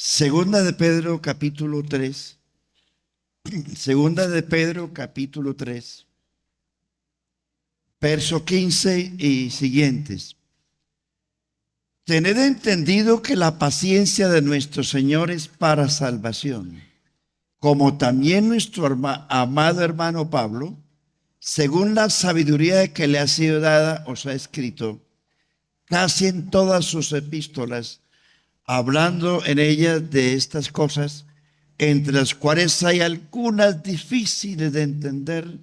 Segunda de Pedro capítulo 3. Segunda de Pedro capítulo 3, verso 15 y siguientes. Tened entendido que la paciencia de nuestro Señor es para salvación, como también nuestro amado hermano Pablo, según la sabiduría que le ha sido dada, os ha escrito casi en todas sus epístolas, hablando en ellas de estas cosas, entre las cuales hay algunas difíciles de entender,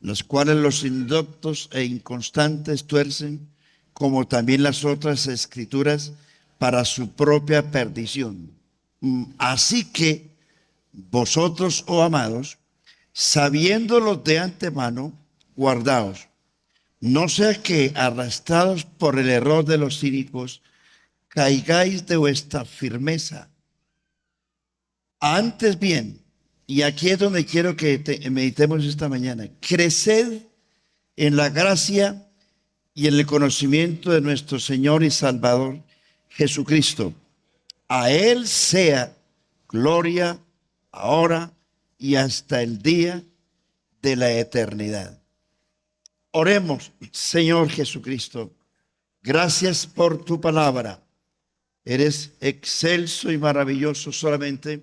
las cuales los indoctos e inconstantes tuercen, como también las otras escrituras, para su propia perdición. Así que vosotros, oh amados, sabiéndolo de antemano, guardaos, no sea que arrastrados por el error de los cínicos, caigáis de vuestra firmeza. Antes bien, y aquí es donde quiero que meditemos esta mañana, creced en la gracia y en el conocimiento de nuestro Señor y Salvador Jesucristo. A Él sea gloria ahora y hasta el día de la eternidad. Oremos. Señor Jesucristo, gracias por tu palabra. Eres excelso y maravilloso. Solamente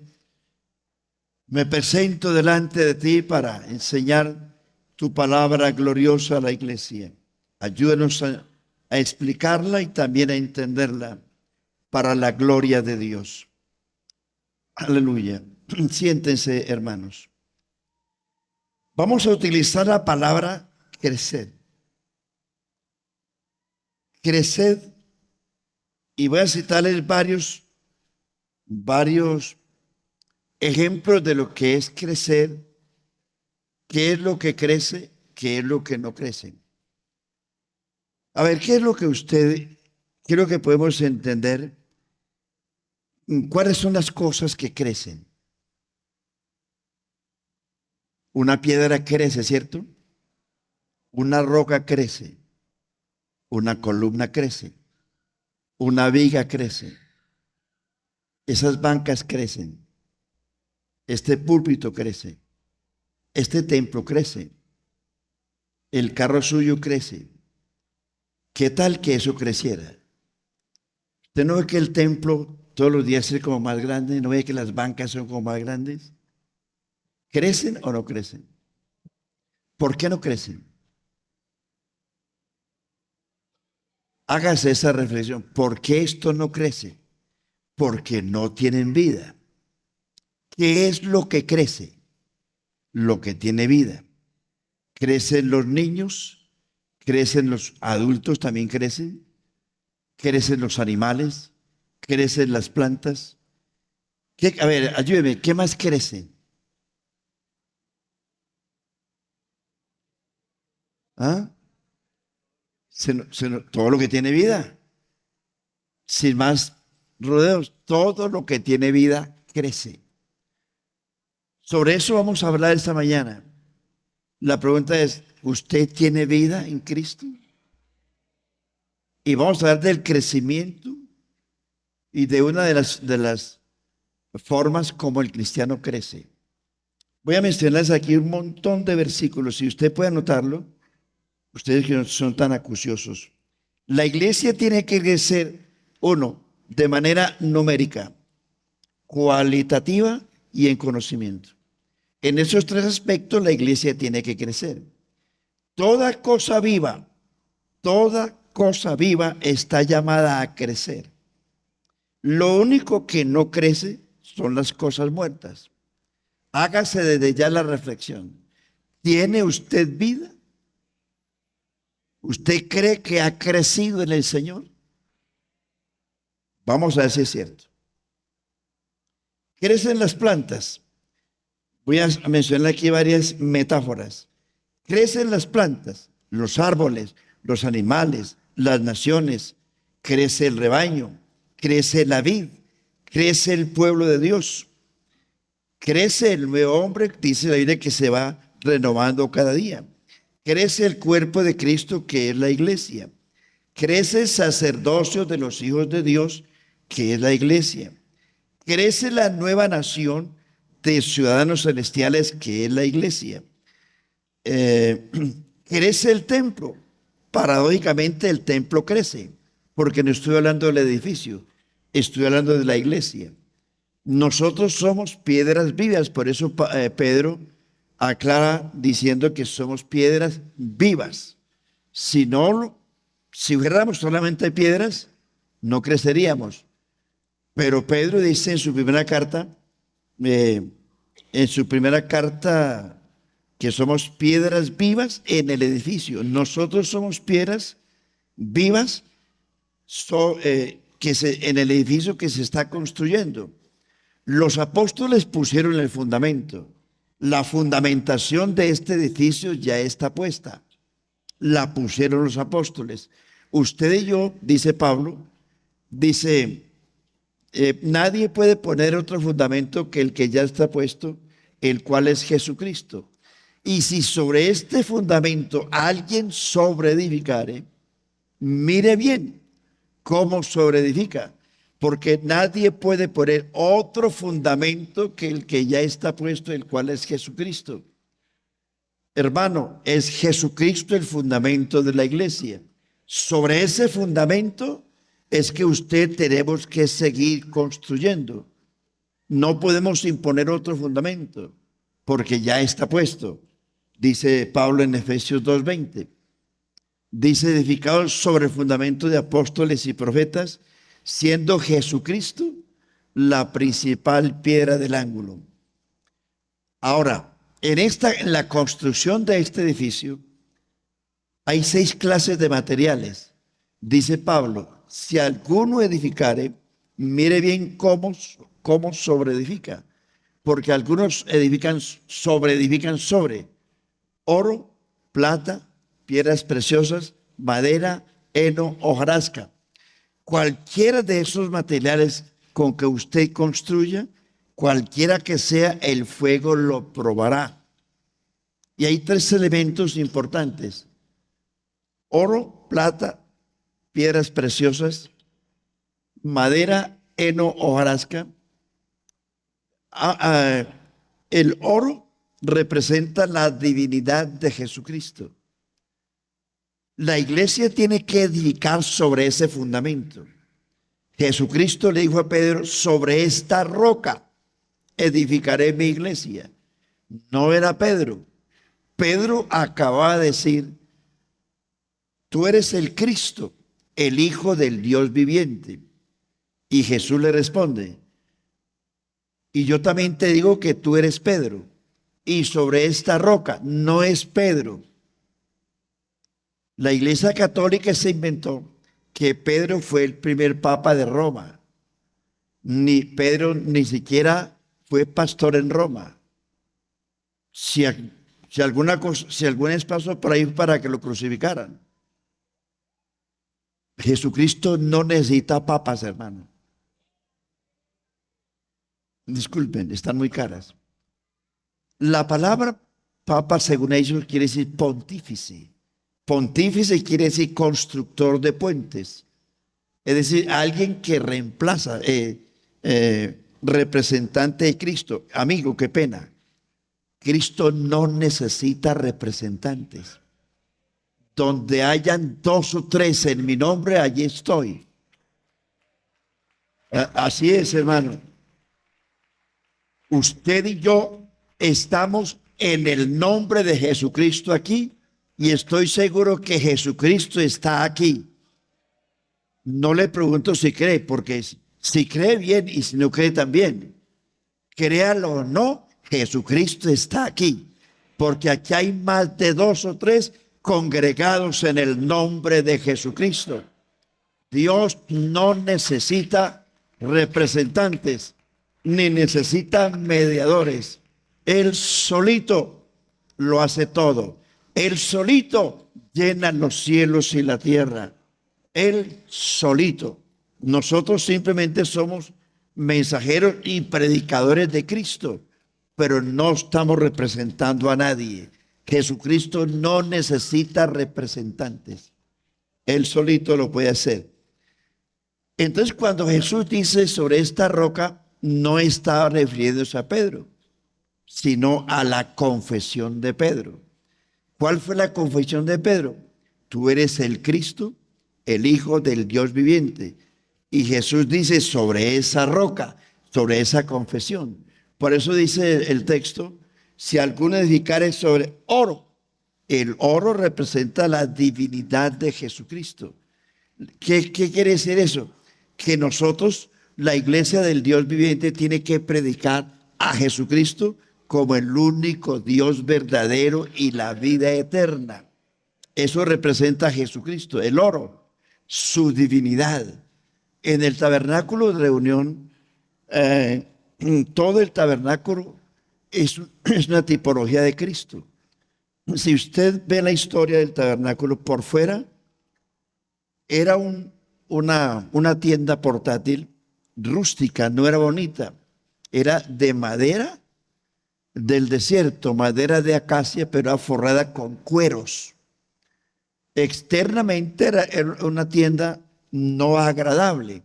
me presento delante de ti para enseñar tu palabra gloriosa a la iglesia. Ayúdanos a explicarla y también a entenderla para la gloria de Dios. Aleluya. Siéntense, hermanos. Vamos a utilizar la palabra crecer. Crecer. Y voy a citarles varios ejemplos de lo que es crecer, qué es lo que crece, qué es lo que no crece. A ver, ¿qué es lo que creo que podemos entender? ¿Cuáles son las cosas que crecen? Una piedra crece, ¿cierto? Una roca crece, una columna crece, una viga crece, esas bancas crecen. Este púlpito crece, este templo crece, el carro suyo crece. ¿Qué tal que eso creciera? ¿Usted no ve que el templo todos los días es como más grande? ¿No ve que las bancas son como más grandes? ¿Crecen o no crecen? ¿Por qué no crecen? Hágase esa reflexión. ¿Por qué esto no crece? Porque no tienen vida. ¿Qué es lo que crece? Lo que tiene vida. Crecen los niños, crecen los adultos, también crecen los animales, crecen las plantas. A ver, ayúdeme, ¿qué más crece? ¿Ah? Todo lo que tiene vida. Sin más rodeos, todo lo que tiene vida crece. Sobre eso vamos a hablar esta mañana. La pregunta es, ¿usted tiene vida en Cristo? Y vamos a hablar del crecimiento y de una de las formas como el cristiano crece. Voy a mencionarles aquí un montón de versículos. Si usted puede anotarlo, ustedes que no son tan acuciosos. La iglesia tiene que crecer, uno, de manera numérica, cualitativa y en conocimiento. En esos tres aspectos la iglesia tiene que crecer. Toda cosa viva está llamada a crecer. Lo único que no crece son las cosas muertas. Hágase desde ya la reflexión. ¿Tiene usted vida? ¿Usted cree que ha crecido en el Señor? Vamos a ver si es cierto. Crecen las plantas. Voy a mencionar aquí varias metáforas. Crecen las plantas, los árboles, los animales, las naciones. Crece el rebaño, crece la vid, crece el pueblo de Dios. Crece el nuevo hombre, dice la Biblia, que se va renovando cada día. Crece el cuerpo de Cristo, que es la iglesia. Crece el sacerdocio de los hijos de Dios, que es la iglesia. crece la nueva nación de ciudadanos celestiales que es la iglesia. Crece el templo. Paradójicamente el templo crece, porque no estoy hablando del edificio, estoy hablando de la iglesia. Nosotros somos piedras vivas, por eso Pedro aclara diciendo que somos piedras vivas. Si fuéramos solamente piedras, no creceríamos. Pero Pedro dice en su primera carta, que somos piedras vivas en el edificio. Nosotros somos piedras vivas en el edificio que se está construyendo. Los apóstoles pusieron el fundamento. La fundamentación de este edificio ya está puesta. La pusieron los apóstoles. Usted y yo, dice Pablo, nadie puede poner otro fundamento que el que ya está puesto, el cual es Jesucristo. Y si sobre este fundamento alguien sobreedificare, mire bien cómo sobreedifica, porque nadie puede poner otro fundamento que el que ya está puesto, el cual es Jesucristo. Hermano, es Jesucristo el fundamento de la iglesia. Sobre ese fundamento es que tenemos que seguir construyendo. No podemos imponer otro fundamento, porque ya está puesto. Dice Pablo en Efesios 2:20. Dice, edificados sobre el fundamento de apóstoles y profetas, siendo Jesucristo la principal piedra del ángulo. Ahora, en la construcción de este edificio, hay 6 clases de materiales. Dice Pablo, si alguno edificare, mire bien cómo sobreedifica, porque algunos sobreedifican sobre oro, plata, piedras preciosas, madera, heno, hojarasca. Cualquiera de esos materiales con que usted construya, cualquiera que sea, el fuego lo probará. Y hay 3 elementos importantes: oro, plata, piedras preciosas, madera, heno, hojarasca. El oro representa la divinidad de Jesucristo. La iglesia tiene que edificar sobre ese fundamento. Jesucristo le dijo a Pedro, sobre esta roca edificaré mi iglesia. No era Pedro. Pedro acababa de decir, tú eres el Cristo, el Hijo del Dios viviente. Y Jesús le responde, y yo también te digo que tú eres Pedro, y sobre esta roca. No es Pedro. La Iglesia Católica se inventó que Pedro fue el primer papa de Roma. Pedro ni siquiera fue pastor en Roma. Si alguna vez pasó por ahí para que lo crucificaran. Jesucristo no necesita papas, hermano. Disculpen, están muy caras. La palabra papa, según ellos, quiere decir pontífice. Pontífice quiere decir constructor de puentes. Es decir, alguien que reemplaza, representante de Cristo. Amigo, qué pena. Cristo no necesita representantes. Donde hayan 2 o 3 en mi nombre, allí estoy. Así es, hermano. Usted y yo estamos en el nombre de Jesucristo aquí, y estoy seguro que Jesucristo está aquí. No le pregunto si cree, porque si cree bien y si no cree también. Créalo o no, Jesucristo está aquí, porque aquí hay más de 2 o 3 congregados en el nombre de Jesucristo. Dios no necesita representantes, ni necesita mediadores. Él solito lo hace todo. Él solito llena los cielos y la tierra. Él solito. Nosotros simplemente somos mensajeros y predicadores de Cristo, pero no estamos representando a nadie. Jesucristo no necesita representantes. Él solito lo puede hacer. Entonces, cuando Jesús dice sobre esta roca no estaba refiriéndose a Pedro, sino a la confesión de Pedro. ¿Cuál fue la confesión de Pedro? Tú eres el Cristo, el Hijo del Dios viviente. Y Jesús dice sobre esa roca, sobre esa confesión. Por eso dice el texto, si alguno edificare sobre oro, el oro representa la divinidad de Jesucristo. ¿Qué quiere decir eso? Que nosotros, la iglesia del Dios viviente, tiene que predicar a Jesucristo como el único Dios verdadero y la vida eterna. Eso representa a Jesucristo, el oro, su divinidad. En el tabernáculo de reunión, todo el tabernáculo es una tipología de Cristo. Si usted ve la historia del tabernáculo por fuera, era una tienda portátil rústica, no era bonita. Era de madera del desierto, madera de acacia, pero forrada con cueros. Externamente era una tienda no agradable.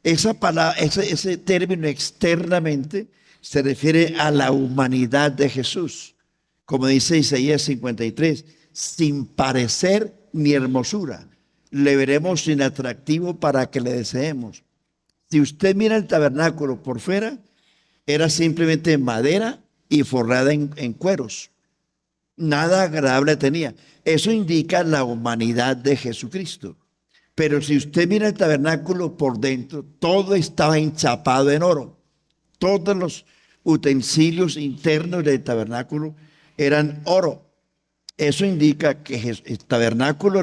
Esa palabra, ese término externamente se refiere a la humanidad de Jesús. Como dice Isaías 53, sin parecer ni hermosura, le veremos inatractivo para que le deseemos. Si usted mira el tabernáculo por fuera, era simplemente madera y forrada en cueros. Nada agradable tenía. Eso indica la humanidad de Jesucristo. Pero si usted mira el tabernáculo por dentro, todo estaba enchapado en oro. Todos los utensilios internos del tabernáculo eran oro. Eso indica que el tabernáculo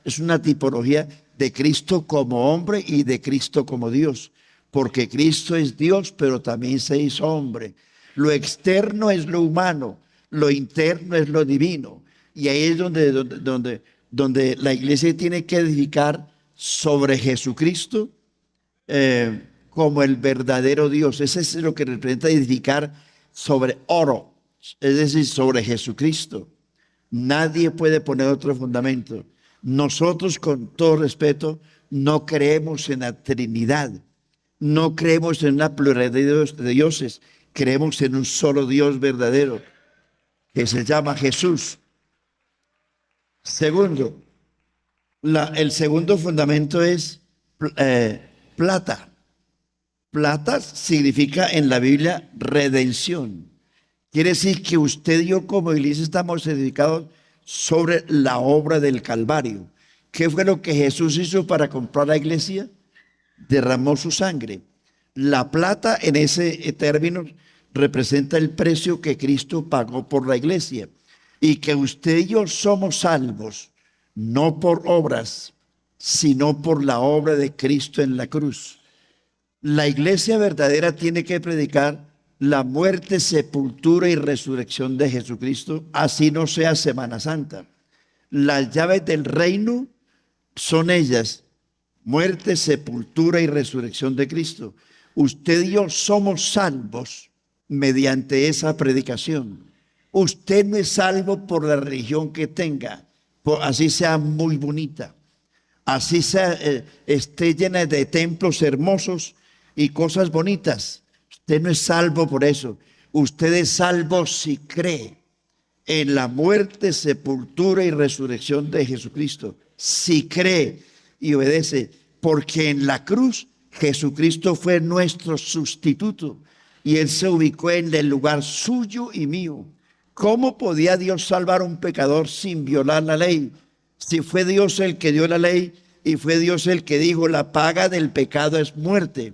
es una tipología de Cristo como hombre y de Cristo como Dios. Porque Cristo es Dios, pero también se hizo hombre. Lo externo es lo humano, lo interno es lo divino. Y ahí es donde la iglesia tiene que edificar sobre Jesucristo como el verdadero Dios. Ese es lo que representa edificar sobre oro, es decir, sobre Jesucristo. Nadie puede poner otro fundamento. Nosotros, con todo respeto, no creemos en la Trinidad. No creemos en una pluralidad de dioses. Creemos en un solo Dios verdadero, que se llama Jesús. Segundo, el segundo fundamento es plata. Plata significa en la Biblia redención. Quiere decir que usted y yo como iglesia estamos edificados sobre la obra del Calvario. ¿Qué fue lo que Jesús hizo para comprar la iglesia? Derramó su sangre. La plata en ese término representa el precio que Cristo pagó por la iglesia. Y que usted y yo somos salvos, no por obras, sino por la obra de Cristo en la cruz. La iglesia verdadera tiene que predicar la muerte, sepultura y resurrección de Jesucristo, así no sea Semana Santa. Las llaves del reino son ellas: muerte, sepultura y resurrección de Cristo. Usted y yo somos salvos mediante esa predicación. Usted no es salvo por la religión que tenga, así sea muy bonita, así sea, esté llena de templos hermosos y cosas bonitas. Usted no es salvo por eso. Usted es salvo si cree en la muerte, sepultura y resurrección de Jesucristo. Si cree y obedece, porque en la cruz Jesucristo fue nuestro sustituto y Él se ubicó en el lugar suyo y mío. ¿Cómo podía Dios salvar a un pecador sin violar la ley? Si fue Dios el que dio la ley y fue Dios el que dijo: la paga del pecado es muerte.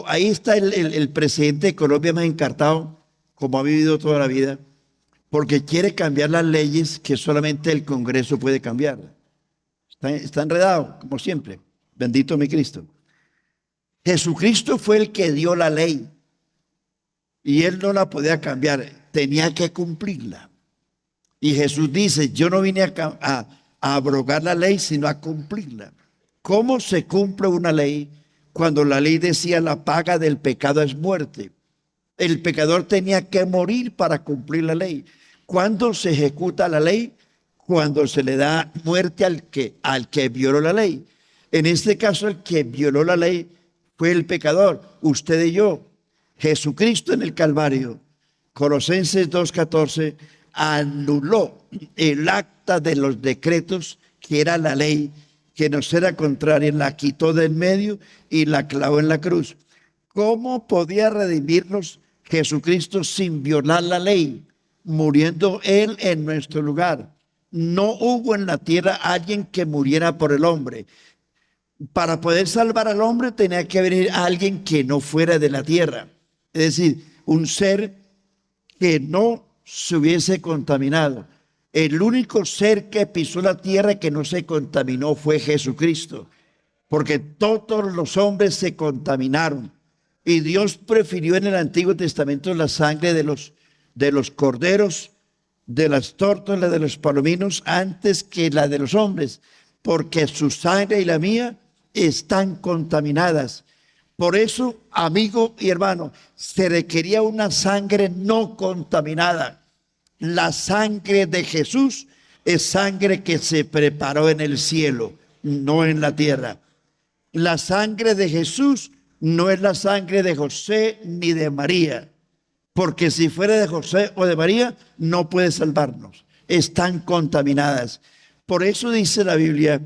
Ahí está el presidente de Colombia más encartado, como ha vivido toda la vida, porque quiere cambiar las leyes que solamente el Congreso puede cambiar. Está enredado, como siempre. Bendito mi Cristo. Jesucristo fue el que dio la ley y Él no la podía cambiar, tenía que cumplirla. Y Jesús dice: yo no vine a abrogar la ley, sino a cumplirla. ¿Cómo se cumple una ley cuando la ley decía: la paga del pecado es muerte? El pecador tenía que morir para cumplir la ley. ¿Cuándo se ejecuta la ley? Cuando se le da muerte al que violó la ley. En este caso, el que violó la ley fue el pecador, usted y yo. Jesucristo en el Calvario, Colosenses 2:14, anuló el acta de los decretos que era la ley, que nos era contraria, la quitó del medio y la clavó en la cruz. ¿Cómo podía redimirnos Jesucristo sin violar la ley, muriendo Él en nuestro lugar? No hubo en la tierra alguien que muriera por el hombre. Para poder salvar al hombre tenía que venir alguien que no fuera de la tierra. Es decir, un ser que no se hubiese contaminado. El único ser que pisó la tierra que no se contaminó fue Jesucristo, porque todos los hombres se contaminaron. Y Dios prefirió en el Antiguo Testamento la sangre de los corderos, de las tórtolas, de los palominos, antes que la de los hombres, porque su sangre y la mía están contaminadas. Por eso, amigo y hermano, se requería una sangre no contaminada. La sangre de Jesús es sangre que se preparó en el cielo, no en la tierra. La sangre de Jesús no es la sangre de José ni de María, porque si fuera de José o de María, no puede salvarnos. Están contaminadas. Por eso dice la Biblia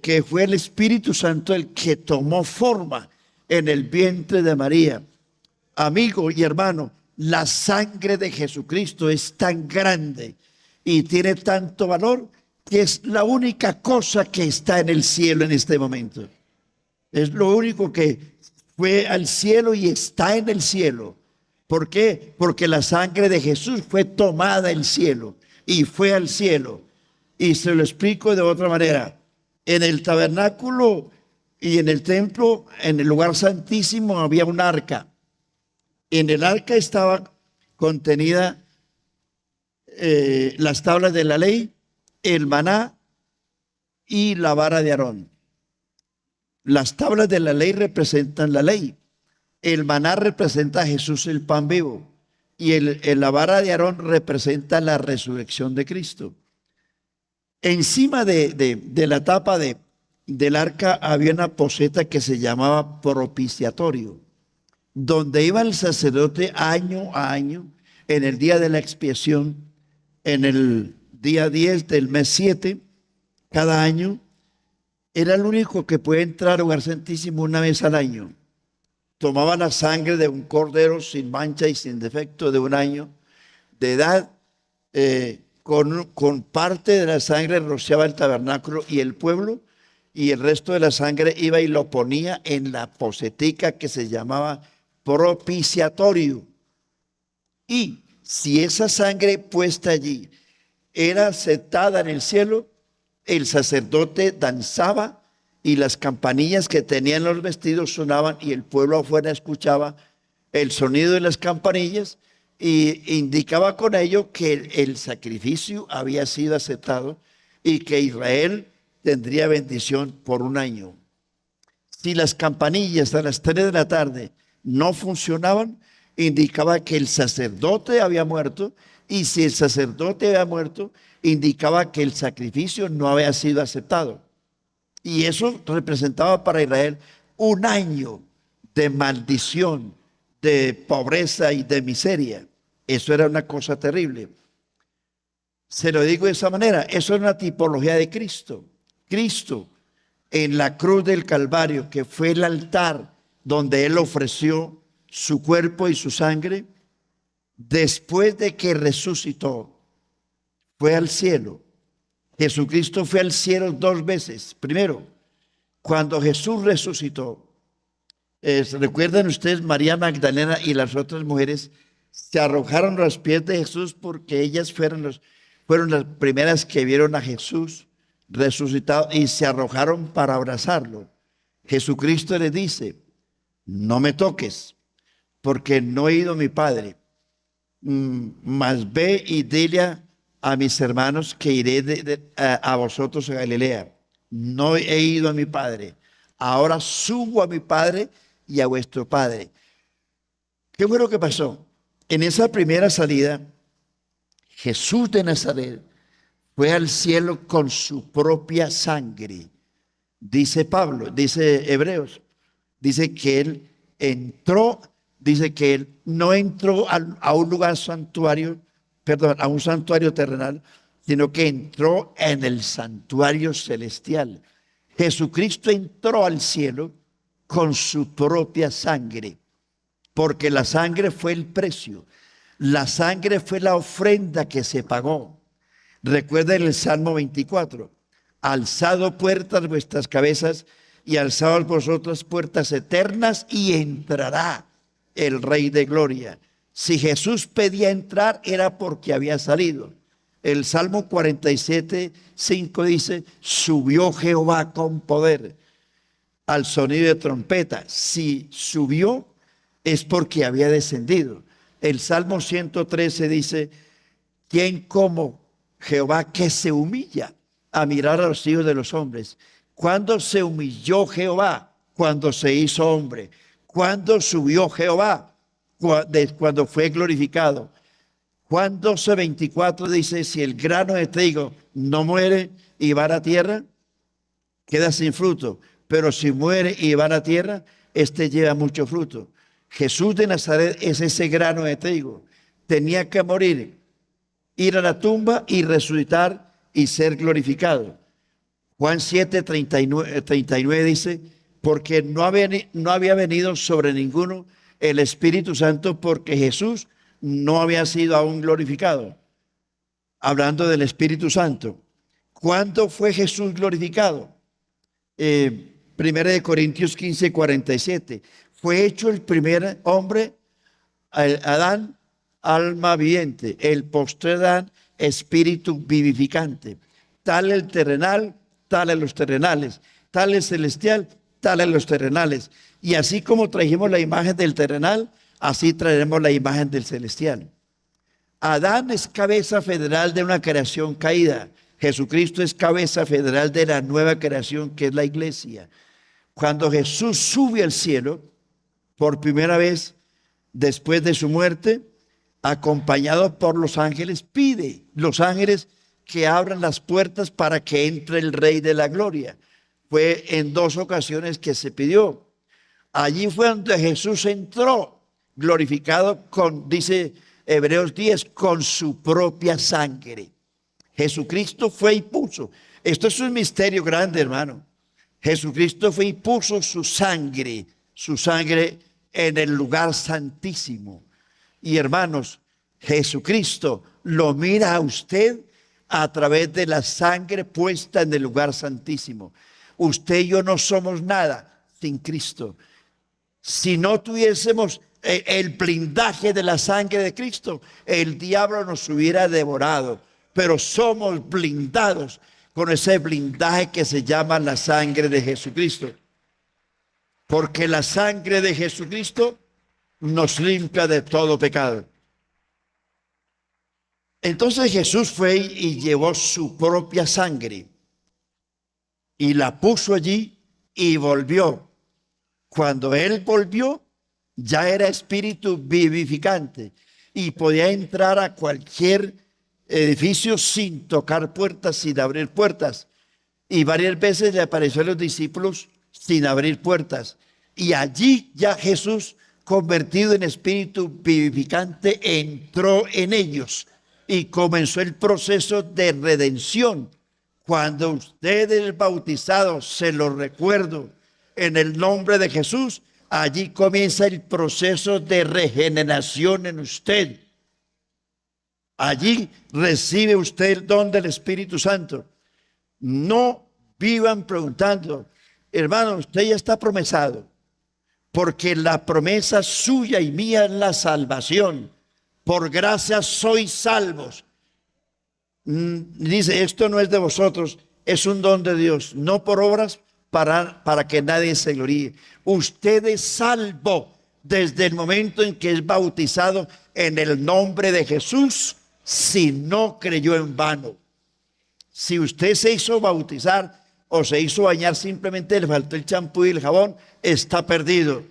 que fue el Espíritu Santo el que tomó forma en el vientre de María. Amigo y hermano, la sangre de Jesucristo es tan grande y tiene tanto valor que es la única cosa que está en el cielo en este momento. Es lo único que fue al cielo y está en el cielo. ¿Por qué? Porque la sangre de Jesús fue tomada del cielo y fue al cielo. Y se lo explico de otra manera. En el tabernáculo y en el templo, en el lugar santísimo, había un arca. En el arca estaba contenida las tablas de la ley, el maná y la vara de Aarón. Las tablas de la ley representan la ley. El maná representa a Jesús, el pan vivo. Y la vara de Aarón representa la resurrección de Cristo. Encima de la tapa del arca había una poseta que se llamaba propiciatorio, donde iba el sacerdote año a año, en el día de la expiación, en el día 10 del mes 7, cada año. Era el único que puede entrar al lugar santísimo una vez al año. Tomaba la sangre de un cordero sin mancha y sin defecto de un año de edad, con parte de la sangre rociaba el tabernáculo y el pueblo, y el resto de la sangre iba y lo ponía en la posetica que se llamaba propiciatorio. Y si esa sangre puesta allí era aceptada en el cielo, el sacerdote danzaba y las campanillas que tenían los vestidos sonaban y el pueblo afuera escuchaba el sonido de las campanillas y indicaba con ello que el sacrificio había sido aceptado y que Israel tendría bendición por un año. Si las campanillas a las 3 de la tarde no funcionaban, indicaba que el sacerdote había muerto, y si el sacerdote había muerto, indicaba que el sacrificio no había sido aceptado. Y eso representaba para Israel un año de maldición, de pobreza y de miseria. Eso era una cosa terrible. Se lo digo de esa manera, eso es una tipología de Cristo. Cristo en la cruz del Calvario, que fue el altar donde Él ofreció su cuerpo y su sangre, después de que resucitó, fue al cielo. Jesucristo fue al cielo 2 veces. Primero, cuando Jesús resucitó, recuerdan ustedes, María Magdalena y las otras mujeres se arrojaron a los pies de Jesús porque ellas fueron las primeras que vieron a Jesús resucitado y se arrojaron para abrazarlo. Jesucristo les dice: no me toques, porque no he ido a mi Padre, mas ve y dile a mis hermanos que iré a vosotros a Galilea. No he ido a mi Padre, ahora subo a mi Padre y a vuestro Padre. ¿Qué fue lo que pasó? En esa primera salida, Jesús de Nazaret fue al cielo con su propia sangre. Dice Pablo, dice Hebreos, dice que él entró, dice que él no entró a un lugar santuario, perdón, a un santuario terrenal, sino que entró en el santuario celestial. Jesucristo entró al cielo con su propia sangre, porque la sangre fue el precio. La sangre fue la ofrenda que se pagó. Recuerden el Salmo 24. Alzado puertas vuestras cabezas y alzados vosotras puertas eternas y entrará el Rey de Gloria. Si Jesús pedía entrar era porque había salido. El Salmo 47:5 dice, subió Jehová con poder al sonido de trompeta. Si subió es porque había descendido. El Salmo 113 dice, ¿quién como Jehová que se humilla a mirar a los hijos de los hombres? ¿Cuándo se humilló Jehová? Cuando se hizo hombre. ¿Cuándo subió Jehová? Cuando fue glorificado. Juan 12:24 dice, si el grano de trigo no muere y va a la tierra, queda sin fruto. Pero si muere y va a la tierra, este lleva mucho fruto. Jesús de Nazaret es ese grano de trigo. Tenía que morir, ir a la tumba y resucitar y ser glorificado. Juan 7:39 dice, porque no había venido sobre ninguno el Espíritu Santo, porque Jesús no había sido aún glorificado. Hablando del Espíritu Santo. ¿Cuándo fue Jesús glorificado? 1 Corintios 15:47. Fue hecho el primer hombre, Adán, alma viviente, el postrer Adán, espíritu vivificante. Tal el terrenal, tal en los terrenales, tal el celestial, tal en los terrenales. Y así como trajimos la imagen del terrenal, así traeremos la imagen del celestial. Adán es cabeza federal de una creación caída. Jesucristo es cabeza federal de la nueva creación que es la iglesia. Cuando Jesús sube al cielo, por primera vez después de su muerte, acompañado por los ángeles, pide los ángeles que abran las puertas para que entre el Rey de la Gloria. Fue en 2 ocasiones que se pidió. Allí fue donde Jesús entró, glorificado con, dice Hebreos 10, con su propia sangre. Jesucristo fue y puso. Esto es un misterio grande, hermano. Jesucristo fue y puso su sangre en el lugar santísimo. Y hermanos, Jesucristo lo mira a usted a través de la sangre puesta en el lugar santísimo. Usted y yo no somos nada sin Cristo. Si no tuviésemos el blindaje de la sangre de Cristo, el diablo nos hubiera devorado. Pero somos blindados con ese blindaje que se llama la sangre de Jesucristo. Porque la sangre de Jesucristo nos limpia de todo pecado. Entonces Jesús fue y llevó su propia sangre y la puso allí y volvió. Cuando él volvió, ya era espíritu vivificante y podía entrar a cualquier edificio sin tocar puertas, sin abrir puertas. Y varias veces le apareció a los discípulos sin abrir puertas. Y allí ya Jesús, convertido en espíritu vivificante, entró en ellos y comenzó el proceso de redención. Cuando usted es bautizado, se lo recuerdo, en el nombre de Jesús, allí comienza el proceso de regeneración en usted. Allí recibe usted el don del Espíritu Santo. No vivan preguntando, hermano, usted ya está promesado, porque la promesa suya y mía es la salvación. Por gracia sois salvos. Dice, esto no es de vosotros, es un don de Dios, no por obras para que nadie se gloríe. Usted es salvo desde el momento en que es bautizado en el nombre de Jesús, si no creyó en vano. Si usted se hizo bautizar o se hizo bañar, simplemente le faltó el champú y el jabón, está perdido,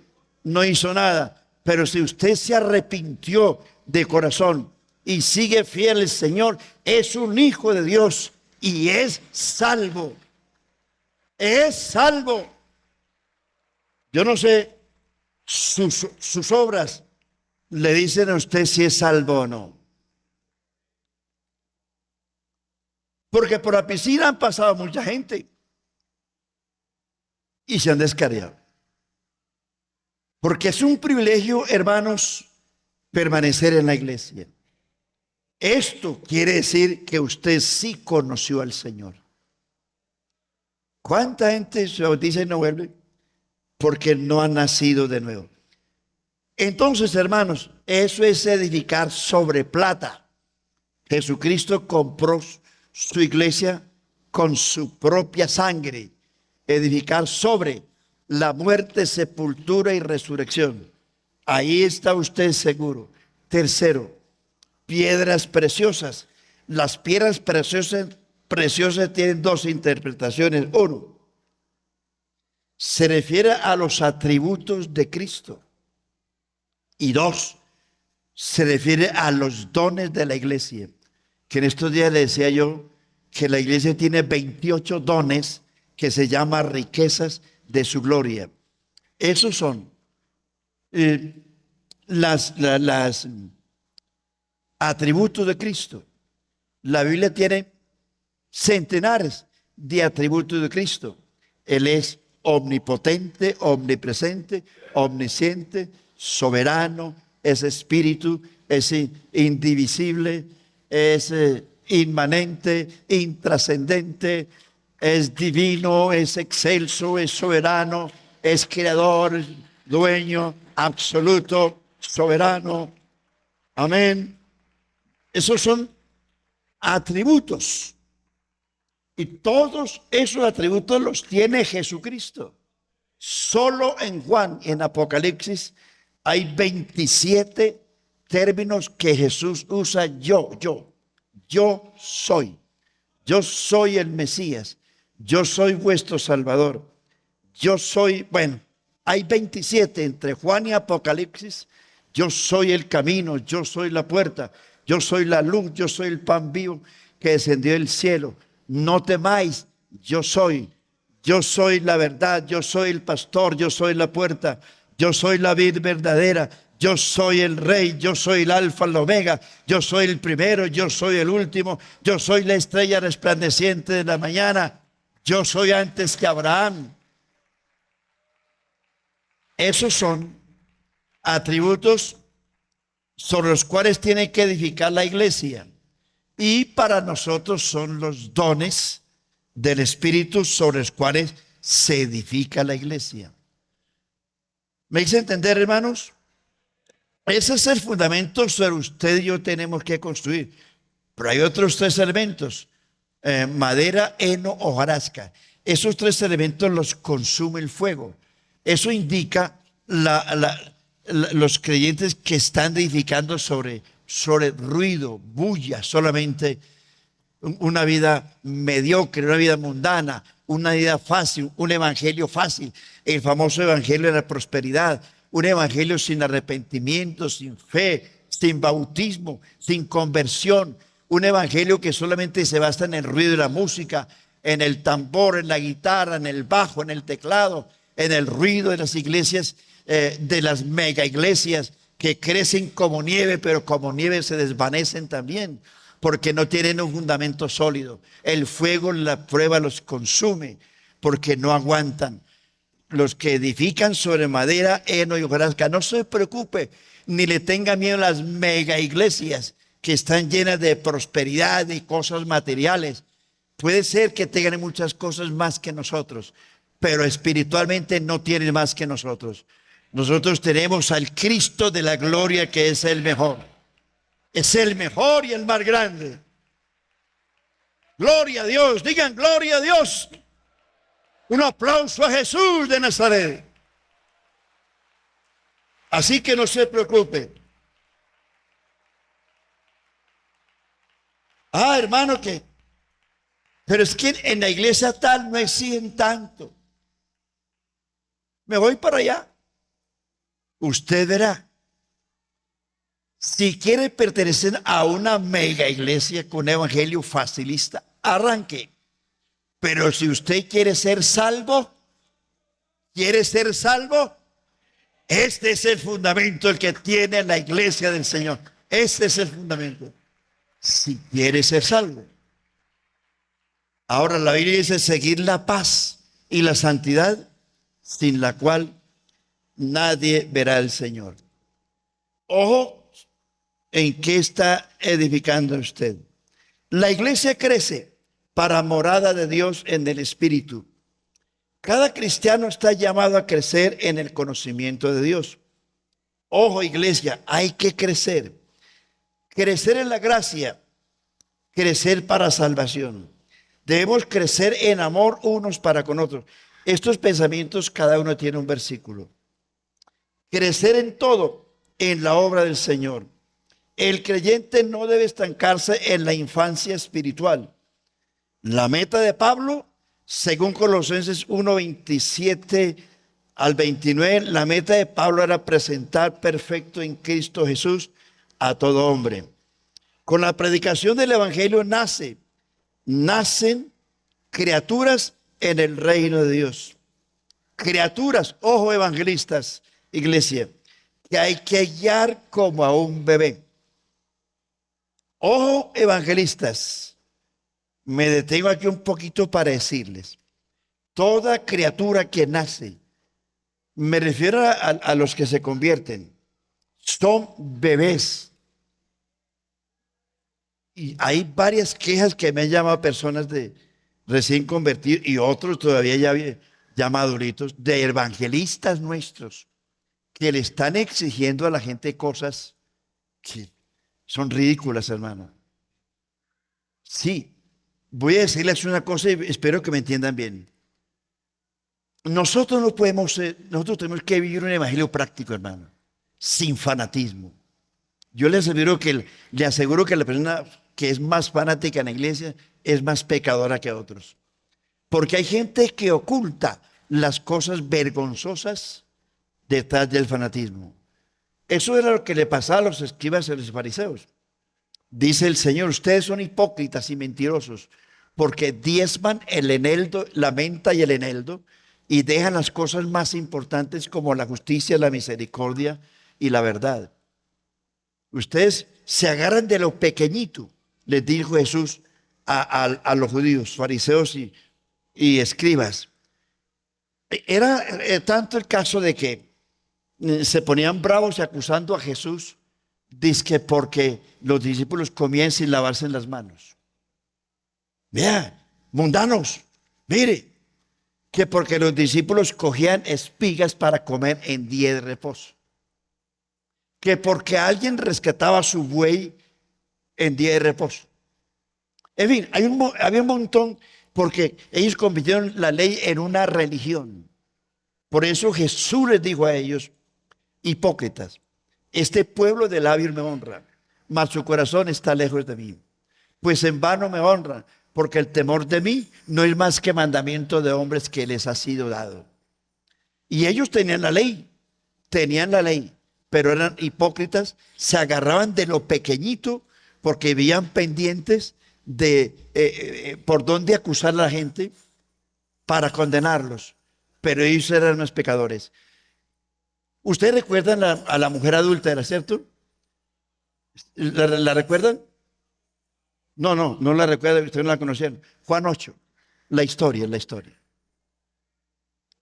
no hizo nada. Pero si usted se arrepintió de corazón y sigue fiel al Señor, es un hijo de Dios y es salvo. Es salvo. Yo no sé, sus obras le dicen a usted si es salvo o no. Porque por la piscina han pasado mucha gente y se han descarriado. Porque es un privilegio, hermanos, permanecer en la iglesia. Esto quiere decir que usted sí conoció al Señor. ¿Cuánta gente se bautiza y no vuelve? Porque no ha nacido de nuevo. Entonces, hermanos, eso es edificar sobre plata. Jesucristo compró su iglesia con su propia sangre. Edificar sobre la muerte, sepultura y resurrección. Ahí está usted seguro. Tercero, piedras preciosas. Las piedras preciosas tienen dos interpretaciones. Uno, se refiere a los atributos de Cristo. Y dos, se refiere a los dones de la iglesia. Que en estos días le decía yo que la iglesia tiene 28 dones que se llaman riquezas de su gloria. Esos son las atributos de Cristo. La Biblia tiene centenares de atributos de Cristo. Él es omnipotente, omnipresente, omnisciente, soberano, es espíritu, es indivisible, es inmanente, intrascendente, es divino, es excelso, es soberano, es creador, dueño, absoluto, soberano. Amén. Esos son atributos. Y todos esos atributos los tiene Jesucristo. Solo en Juan, en Apocalipsis, hay 27 términos que Jesús usa. Yo soy. Yo soy el Mesías. Yo soy vuestro Salvador. Yo soy, bueno, hay 27 entre Juan y Apocalipsis. Yo soy el camino, yo soy la puerta, yo soy la luz, yo soy el pan vivo que descendió del cielo. No temáis, yo soy la verdad, yo soy el pastor, yo soy la puerta, yo soy la vid verdadera, yo soy el rey, yo soy el alfa, el omega, yo soy el primero, yo soy el último, yo soy la estrella resplandeciente de la mañana, yo soy antes que Abraham. Esos son atributos sobre los cuales tiene que edificar la iglesia. Y para nosotros son los dones del Espíritu sobre los cuales se edifica la iglesia. ¿Me hice entender, hermanos? Ese es el fundamento sobre usted y yo tenemos que construir. Pero hay otros tres elementos: madera, heno, hojarasca. Esos tres elementos los consume el fuego. Eso indica los creyentes que están edificando sobre ruido, bulla, solamente una vida mediocre, una vida mundana, una vida fácil, un evangelio fácil, el famoso evangelio de la prosperidad, un evangelio sin arrepentimiento, sin fe, sin bautismo, sin conversión, un evangelio que solamente se basa en el ruido de la música, en el tambor, en la guitarra, en el bajo, en el teclado, en el ruido de las iglesias, de las mega iglesias que crecen como nieve, pero como nieve se desvanecen también, porque no tienen un fundamento sólido. El fuego, la prueba los consume, porque no aguantan. Los que edifican sobre madera, heno y hojarasca, no se preocupe, ni le tenga miedo a las mega iglesias que están llenas de prosperidad y cosas materiales. Puede ser que tengan muchas cosas más que nosotros, pero espiritualmente no tienen más que nosotros. Nosotros tenemos al Cristo de la gloria, que es el mejor. Es el mejor y el más grande. Gloria a Dios, digan gloria a Dios. Un aplauso a Jesús de Nazaret. Así que no se preocupe. Hermano, pero es que en la iglesia tal no exigen tanto. Me voy para allá. Usted verá. Si quiere pertenecer a una mega iglesia con evangelio facilista, arranque. Pero si usted quiere ser salvo, ¿Quieres ser salvo? Este es el fundamento el que tiene la iglesia del Señor. Este es el fundamento. Si quieres ser salvo. Ahora la Biblia dice seguir la paz y la santidad, sin la cual nadie verá al Señor. Ojo en qué está edificando usted. La iglesia crece para morada de Dios en el Espíritu. Cada cristiano está llamado a crecer en el conocimiento de Dios. Ojo, iglesia, hay que crecer. Crecer en la gracia, crecer para salvación. Debemos crecer en amor unos para con otros. Estos pensamientos, cada uno tiene un versículo. Crecer en todo, en la obra del Señor. El creyente no debe estancarse en la infancia espiritual. La meta de Pablo, según Colosenses 1:27 al 29, la meta de Pablo era presentar perfecto en Cristo Jesús a todo hombre. Con la predicación del evangelio nacen criaturas en el reino de Dios. Criaturas, ojo evangelistas, iglesia, que hay que guiar como a un bebé. Ojo evangelistas, me detengo aquí un poquito para decirles, toda criatura que nace, me refiero a los que se convierten, son bebés. Y hay varias quejas que me han llamado personas de recién convertidos y otros todavía ya maduritos, de evangelistas nuestros, que le están exigiendo a la gente cosas que son ridículas, hermano. Sí, voy a decirles una cosa y espero que me entiendan bien. Nosotros nosotros tenemos que vivir un evangelio práctico, hermano, sin fanatismo. Yo le aseguro que la persona que es más fanática en la iglesia es más pecadora que otros. Porque hay gente que oculta las cosas vergonzosas detrás del fanatismo. Eso era lo que le pasaba a los escribas y a los fariseos. Dice el Señor, ustedes son hipócritas y mentirosos, porque diezman el eneldo, la menta y el eneldo, y dejan las cosas más importantes como la justicia, la misericordia y la verdad. Ustedes se agarran de lo pequeñito, les dijo Jesús a los judíos, fariseos y escribas. Era tanto el caso de que se ponían bravos y acusando a Jesús, dizque porque los discípulos comían sin lavarse las manos. Vea, mundanos, mire, que porque los discípulos cogían espigas para comer en día de reposo. Que porque alguien rescataba su buey en día de reposo. En fin, había un montón, porque ellos convirtieron la ley en una religión. Por eso Jesús les dijo a ellos, hipócritas, este pueblo de labios me honra, mas su corazón está lejos de mí. Pues en vano me honran, porque el temor de mí no es más que mandamiento de hombres que les ha sido dado. Y ellos tenían la ley, pero eran hipócritas, se agarraban de lo pequeñito porque vivían pendientes de por dónde acusar a la gente para condenarlos, pero ellos eran los pecadores. ¿Ustedes recuerdan a la mujer adúltera, cierto? ¿La recuerdan? No la recuerdan, ustedes no la conocieron. Juan 8, la historia.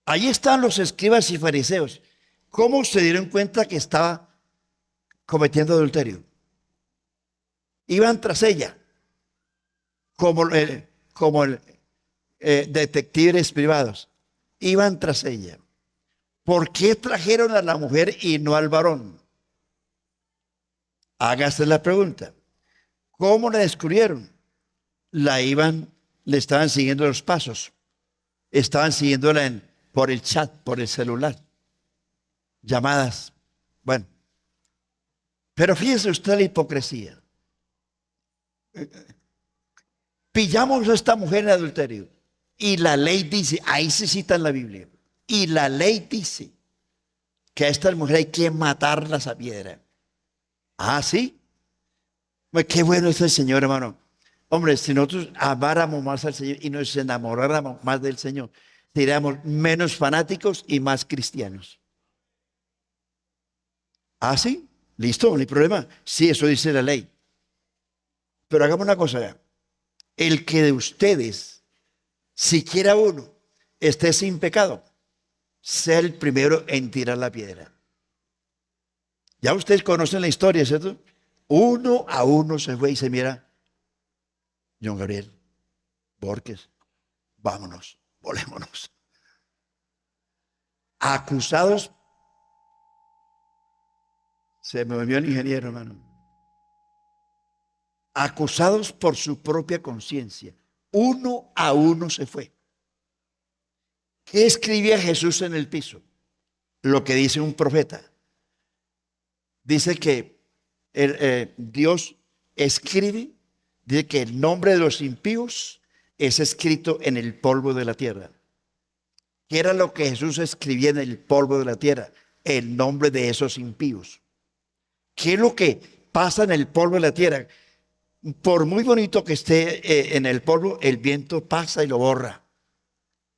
Ahí están los escribas y fariseos. ¿Cómo se dieron cuenta que estaba cometiendo adulterio? Iban tras ella, como detectives privados. Iban tras ella. ¿Por qué trajeron a la mujer y no al varón? Hágase la pregunta. ¿Cómo la descubrieron? Le estaban siguiendo los pasos. Estaban siguiéndola por el chat, por el celular. Llamadas. Bueno. Pero fíjese usted la hipocresía. Pillamos a esta mujer en adulterio. Y la ley dice, ahí se cita en la Biblia. Y la ley dice que a estas mujeres hay que matarlas a piedra. Ah, ¿sí? Pues qué bueno es el Señor, hermano. Hombre, si nosotros amáramos más al Señor y nos enamoráramos más del Señor, seríamos menos fanáticos y más cristianos. ¿Ah, sí? Listo, no hay problema. Sí, eso dice la ley. Pero hagamos una cosa. El que de ustedes, siquiera uno, esté sin pecado, sea el primero en tirar la piedra. Ya ustedes conocen la historia, ¿cierto? Uno a uno se fue y se mira, John Gabriel, Borges, vámonos, volémonos. Acusados, se me volvió el ingeniero, hermano. Acusados por su propia conciencia. Uno a uno se fue. ¿Qué escribía Jesús en el piso? Lo que dice un profeta. Dice que Dios escribe, dice que el nombre de los impíos es escrito en el polvo de la tierra. ¿Qué era lo que Jesús escribía en el polvo de la tierra? El nombre de esos impíos. ¿Qué es lo que pasa en el polvo de la tierra? Por muy bonito que esté en el polvo, el viento pasa y lo borra.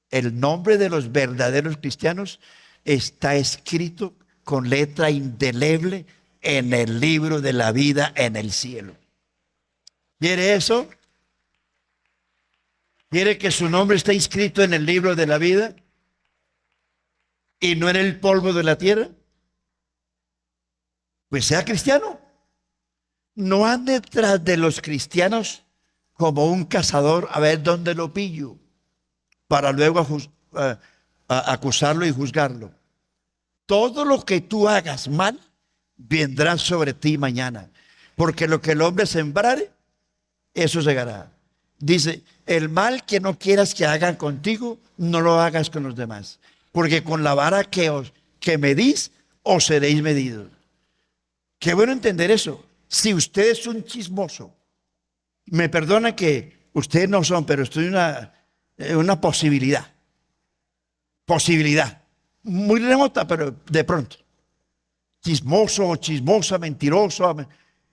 El nombre de los verdaderos cristianos está escrito con letra indeleble en el libro de la vida en el cielo. ¿Quiere eso? ¿Quiere que su nombre esté inscrito en el libro de la vida y no en el polvo de la tierra? Pues sea cristiano. No ande detrás de los cristianos como un cazador a ver dónde lo pillo, para luego acusarlo y juzgarlo. Todo lo que tú hagas mal vendrá sobre ti mañana, porque lo que el hombre sembrare, eso segará. Dice, el mal que no quieras que hagan contigo, no lo hagas con los demás, porque con la vara que medís, os seréis medidos. Qué bueno entender eso. Si usted es un chismoso, me perdona que ustedes no son, pero estoy una posibilidad, muy remota, pero de pronto, chismoso o chismosa, mentiroso,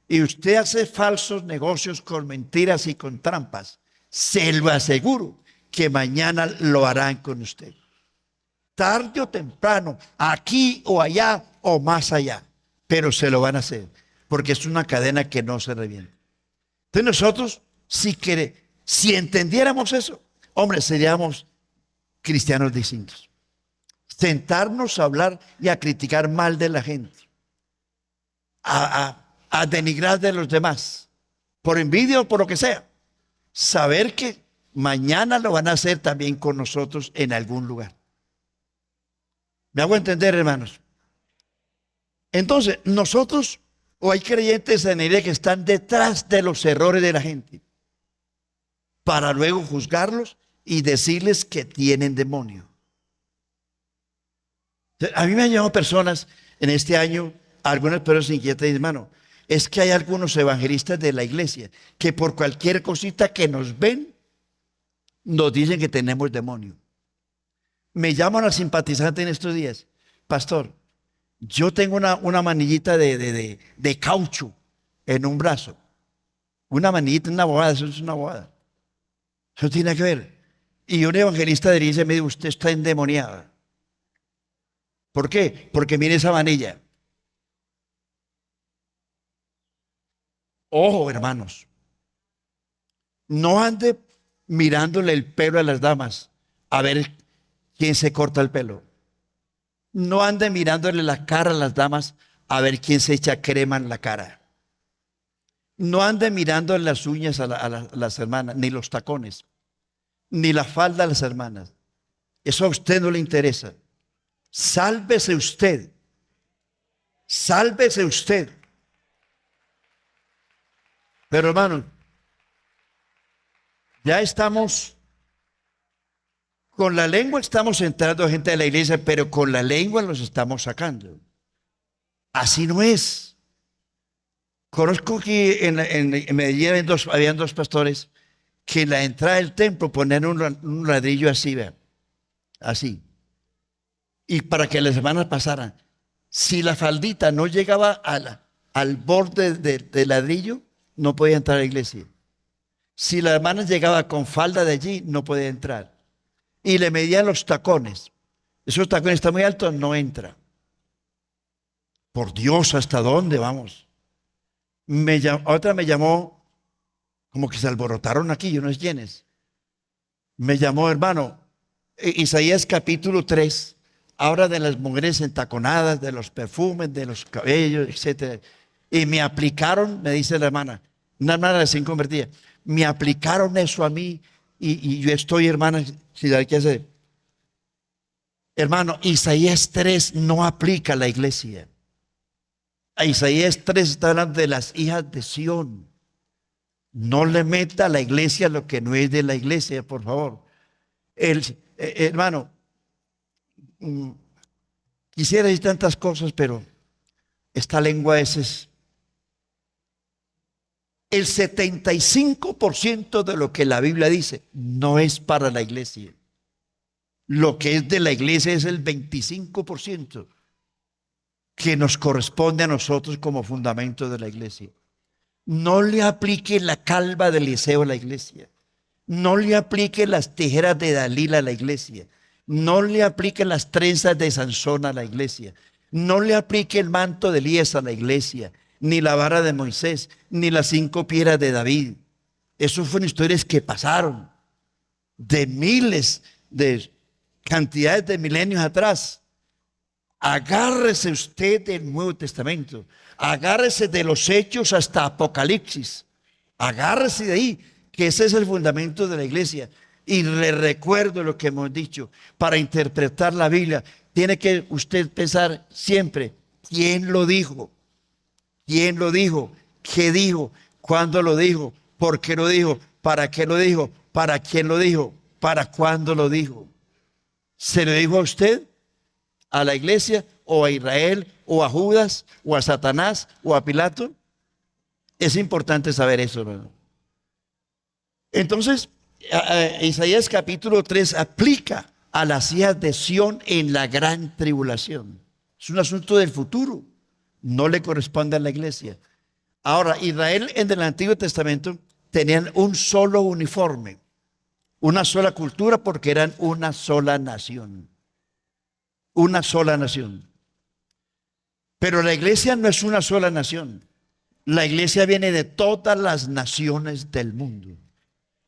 y usted hace falsos negocios con mentiras y con trampas, se lo aseguro que mañana lo harán con usted. Tarde o temprano, aquí o allá o más allá, pero se lo van a hacer, porque es una cadena que no se revienta. Entonces nosotros, si entendiéramos eso, hombre, seríamos cristianos distintos. Sentarnos a hablar y a criticar mal de la gente, a denigrar de los demás, por envidia o por lo que sea. Saber que mañana lo van a hacer también con nosotros en algún lugar. ¿Me hago entender, hermanos? Entonces, nosotros, o hay creyentes en la iglesia que están detrás de los errores de la gente, para luego juzgarlos y decirles que tienen demonio. A mí me han llamado personas en este año, algunas personas inquietas, y dicen, hermano, es que hay algunos evangelistas de la iglesia que por cualquier cosita que nos ven, nos dicen que tenemos demonio. Me llaman al simpatizante en estos días, pastor, yo tengo una manillita de caucho en un brazo. Una manillita, una bobada, eso es una bobada. Eso tiene que ver. Y un evangelista de la iglesia me dijo, usted está endemoniada. ¿Por qué? Porque mire esa manilla. Ojo, hermanos. No ande mirándole el pelo a las damas a ver quién se corta el pelo. No ande mirándole la cara a las damas a ver quién se echa crema en la cara. No ande mirando las uñas a las hermanas, ni los tacones, ni la falda a las hermanas. Eso a usted no le interesa. Sálvese usted. Sálvese usted. Pero hermano, ya estamos, con la lengua estamos entrando a gente de la iglesia, pero con la lengua los estamos sacando. Así no es. Conozco que en Medellín habían dos pastores que en la entrada del templo ponían un ladrillo así, vean, así. Y para que las hermanas pasaran. Si la faldita no llegaba al borde del ladrillo, no podía entrar a la iglesia. Si la hermana llegaba con falda de allí, no podía entrar. y le medían los tacones. Esos tacones están muy altos, no entra. Por Dios, ¿hasta dónde vamos? Otra me llamó, como que se alborotaron aquí, yo no sé quiénes. Me llamó, hermano, Isaías capítulo 3, habla de las mujeres entaconadas, de los perfumes, de los cabellos, etc. Y me aplicaron, me dice la hermana, una hermana recién convertida, me aplicaron eso a mí y yo estoy, hermana, si la que hacer. Hermano, Isaías 3 no aplica a la iglesia. A Isaías 3 está hablando de las hijas de Sión. No le meta a la iglesia lo que no es de la iglesia, por favor. Hermano, quisiera decir tantas cosas, pero esta lengua es el 75% de lo que la Biblia dice no es para la iglesia. Lo que es de la iglesia es el 25% que nos corresponde a nosotros como fundamento de la iglesia. No le aplique la calva de Eliseo a la iglesia. No le aplique las tijeras de Dalila a la iglesia. No le aplique las trenzas de Sansón a la iglesia. No le aplique el manto de Elías a la iglesia, ni la vara de Moisés, ni las 5 piedras de David. Esas fueron historias que pasaron de miles, de cantidades de milenios atrás. Agárrese usted del Nuevo Testamento. Agárrese de los Hechos hasta Apocalipsis. Agárrese de ahí, que ese es el fundamento de la iglesia. Y le recuerdo lo que hemos dicho. Para interpretar la Biblia, tiene que usted pensar siempre, ¿quién lo dijo? ¿Quién lo dijo? ¿Qué dijo? ¿Cuándo lo dijo? ¿Por qué lo dijo? ¿Para qué lo dijo? ¿Para quién lo dijo? ¿Para cuándo lo dijo? ¿Se lo dijo a usted? ¿A la iglesia? ¿O a Israel? ¿O a Judas? ¿O a Satanás? ¿O a Pilato? Es importante saber eso, hermano. Entonces, Isaías capítulo 3 aplica a las hijas de Sión en la gran tribulación. Es un asunto del futuro. No le corresponde a la iglesia. Ahora, Israel en el Antiguo Testamento tenían un solo uniforme, una sola cultura, porque eran una sola nación. Una sola nación. Pero la iglesia no es una sola nación. La iglesia viene de todas las naciones del mundo,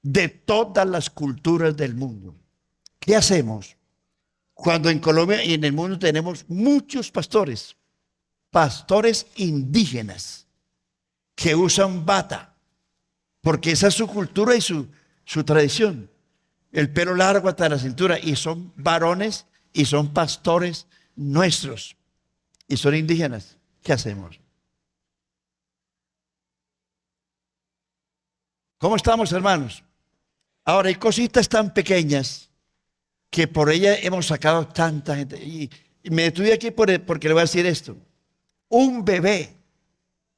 de todas las culturas del mundo. ¿Qué hacemos cuando en Colombia y en el mundo tenemos muchos pastores? Pastores indígenas que usan bata, porque esa es su cultura y su tradición. El pelo largo hasta la cintura, y son varones y son pastores nuestros y son indígenas. ¿Qué hacemos? ¿Cómo estamos, hermanos? Ahora, hay cositas tan pequeñas que por ellas hemos sacado tanta gente. Y me detuve aquí porque le voy a decir esto. Un bebé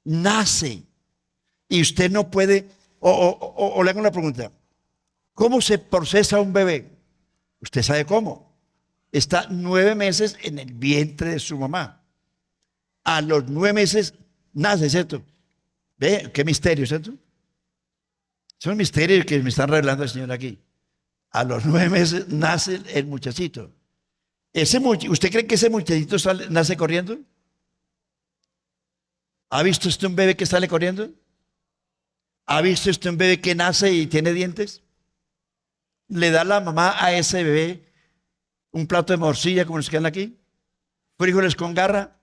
nace y usted no puede, o le hago una pregunta. ¿Cómo se procesa un bebé? Usted sabe cómo. Está 9 meses en el vientre de su mamá. A los 9 meses nace, ¿cierto? ¿Ve? Qué misterio, ¿cierto? Son misterios que me están revelando el Señor aquí. A los 9 meses nace el muchachito. ¿Usted cree que ese muchachito nace corriendo? ¿Ha visto usted un bebé que sale corriendo? ¿Ha visto usted un bebé que nace y tiene dientes? ¿Le da la mamá a ese bebé un plato de morcilla como los que dan aquí? ¿Frijoles con garra?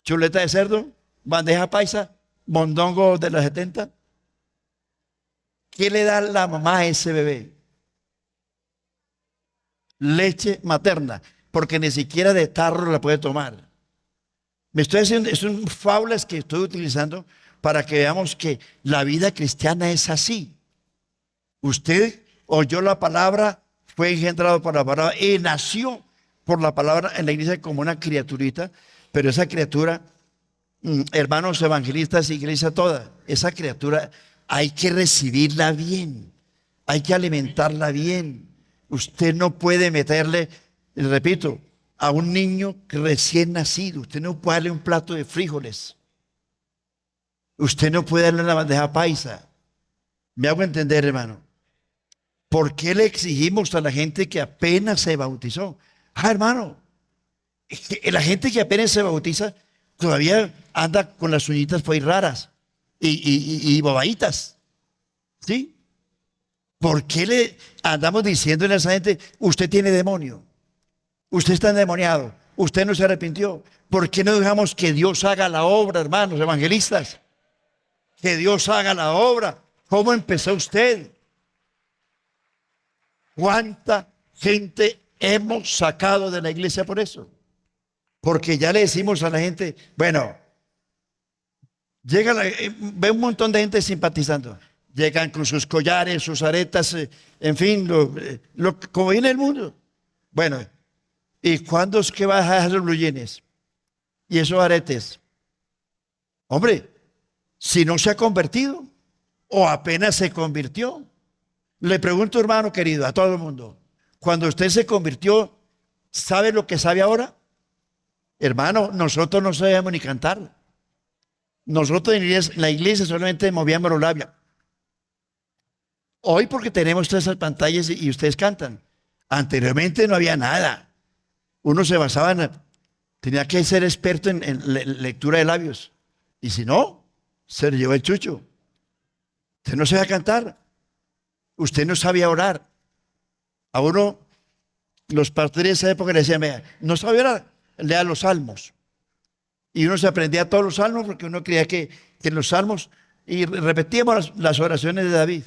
¿Chuleta de cerdo? ¿Bandeja paisa? ¿Mondongo de los 70? ¿Qué le da la mamá a ese bebé? Leche materna, porque ni siquiera de tarro la puede tomar. Me estoy haciendo, son fábulas que estoy utilizando para que veamos que la vida cristiana es así. Usted oyó la palabra, fue engendrado por la palabra y nació por la palabra en la iglesia como una criaturita, pero esa criatura, hermanos evangelistas, iglesia toda, esa criatura hay que recibirla bien, hay que alimentarla bien. Usted no puede meterle, repito, a un niño recién nacido, usted no puede darle un plato de frijoles, usted no puede darle una bandeja paisa. ¿Me hago entender, hermano? ¿Por qué le exigimos a la gente que apenas se bautizó? Hermano, la gente que apenas se bautiza todavía anda con las uñitas pues raras y bobaditas, ¿sí? ¿Por qué le andamos diciéndole a esa gente, usted tiene demonio, usted está endemoniado, usted no se arrepintió? ¿Por qué no dejamos que Dios haga la obra, hermanos evangelistas? Que Dios haga la obra. ¿Cómo empezó usted? ¿Cuánta gente hemos sacado de la iglesia por eso? Porque ya le decimos a la gente, bueno, ve un montón de gente simpatizando. Llegan con sus collares, sus aretas, en fin, como viene el mundo. Bueno, ¿y cuándo es que va a dejar esos bluyines y esos aretes? Hombre, si no se ha convertido o apenas se convirtió. Le pregunto, hermano querido, a todo el mundo, cuando usted se convirtió, ¿sabe lo que sabe ahora? Hermano, nosotros no sabíamos ni cantar. Nosotros en la iglesia solamente movíamos los labios. Hoy porque tenemos todas esas pantallas y ustedes cantan. Anteriormente no había nada. Uno se basaba tenía que ser experto en lectura de labios. Y si no, se le llevó el chucho. Usted no sabía cantar. Usted no sabía orar. A uno, los pastores de esa época le decían, vea, no sabía orar, lea los salmos. Y uno se aprendía todos los salmos porque uno creía que en los salmos, y repetíamos las oraciones de David.